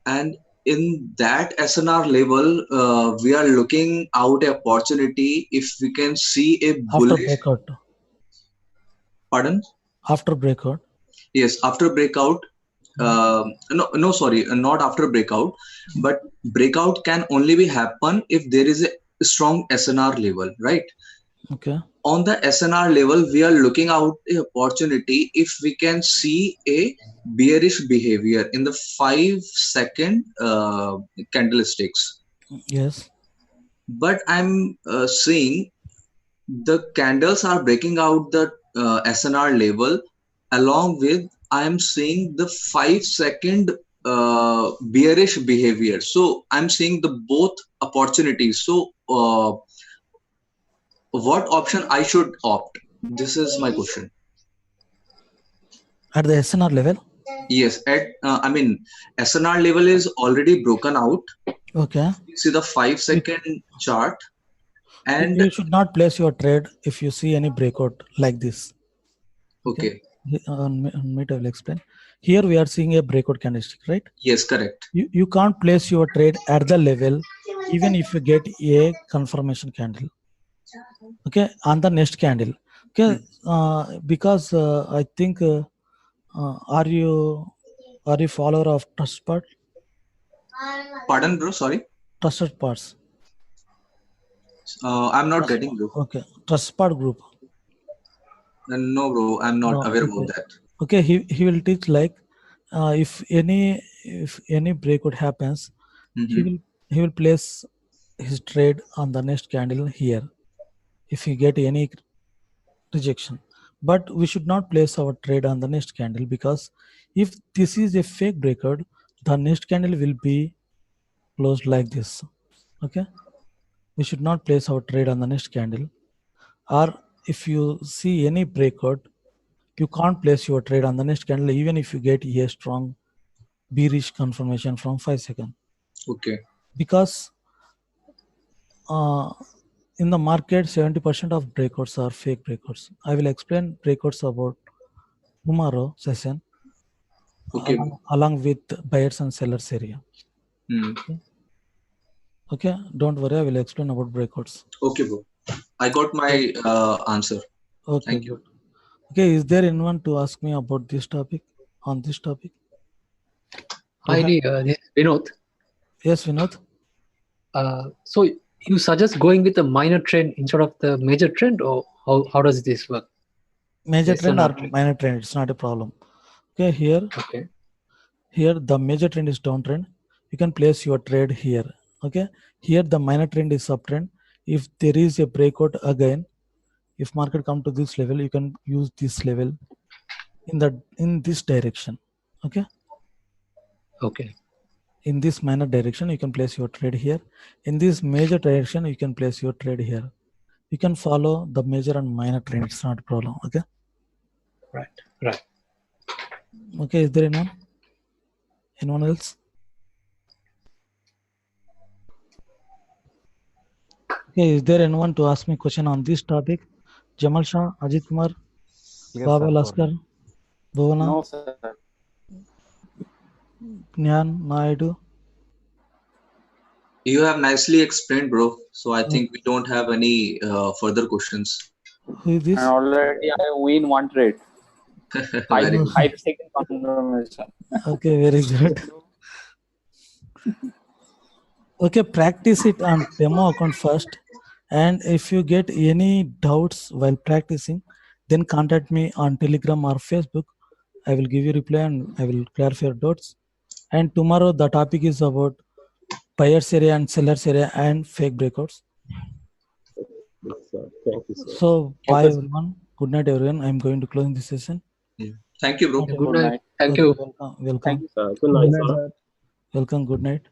and in that SNR level, we are looking out a opportunity if we can see a After bullish. breakout. Pardon? After breakout. Yes, after breakout. No, no, sorry, not after breakout, but breakout can only be happen if there is a strong SNR level, right? Okay. On the SNR level, we are looking out a opportunity if we can see a bearish behavior in the 5-second candlesticks. Yes. But I'm seeing the candles are breaking out the SNR level, along with I am seeing the 5-second bearish behavior. So I'm seeing the both opportunities. So what option I should opt? This is my question. At the SNR level. Yes, at I mean SNR level is already broken out. Okay. See the five You, second chart, and you should not place your trade if you see any breakout like this. Okay. okay, On me, I will explain. Here we are seeing a breakout candlestick, right? yes, correct. You can't place your trade at the level even if you get a confirmation candle. Okay, on the next candle. Okay, because I think are you follower of trusted Pardon, bro. Sorry, parts? I'm not getting, bro. Okay, trusted group. No, bro, I'm not aware about Okay. that. Okay, he will teach like if any breakout happens, he Hmm. will he will place his trade on the next candle here if he get any rejection. But we should not place our trade on the next candle because if this is a fake breakout, the next candle will be closed like this. Okay, we should not place our trade on the next candle. Or if you see any breakout, you can't place your trade on the next candle even if you get a strong bearish confirmation from 5 seconds, Okay, because in the market 70% of breakouts are fake breakouts. I will explain breakouts about tomorrow session okay, bro. along with buyers and sellers area. Hmm. Okay, don't worry, I will explain about breakouts. Okay, bro. I got my answer. Okay, Thank you. good. Okay, is there anyone to ask me about this topic? On this topic? Hi, Rohan? this is Vinod. Yes, Vinod. So you suggest going with a minor trend instead of the major trend, or how does this work? Major Yes or trend no or trend? minor trend, it's not a problem. Okay, Okay. here the major trend is downtrend. You can place your trade here. Okay, here the minor trend is uptrend. If there is a breakout again, if market come to this level, you can use this level in this direction. Okay, Okay. in this minor direction you can place your trade here. In this major direction you can place your trade here. You can follow the major and minor trend, it's not a problem. Okay, Right. okay, is there anyone else? Okay, is there anyone to ask me question on this topic? Jamal Shah, Ajit Kumar, Yes, Baba sir. Laskar, Bhuvana, No, sir. Gnan, Naidu. You have nicely explained, bro. So I think we don't have any further questions. Who is this? And already I win one trade. Very good. 5 second confirmation. Okay, very good. Okay, practice it on demo account first. And if you get any doubts while practicing, then contact me on Telegram or Facebook. I will give you reply and I will clarify your doubts. And tomorrow the topic is about buyer's area and seller's area and fake breakouts. Yes, sir. Thank you, sir. So bye everyone. Good night everyone. I'm going to close this session. Yeah. Thank you, bro. Okay. Good night. Thank Okay, you. welcome. Sir, good night, sir. Welcome. Good night.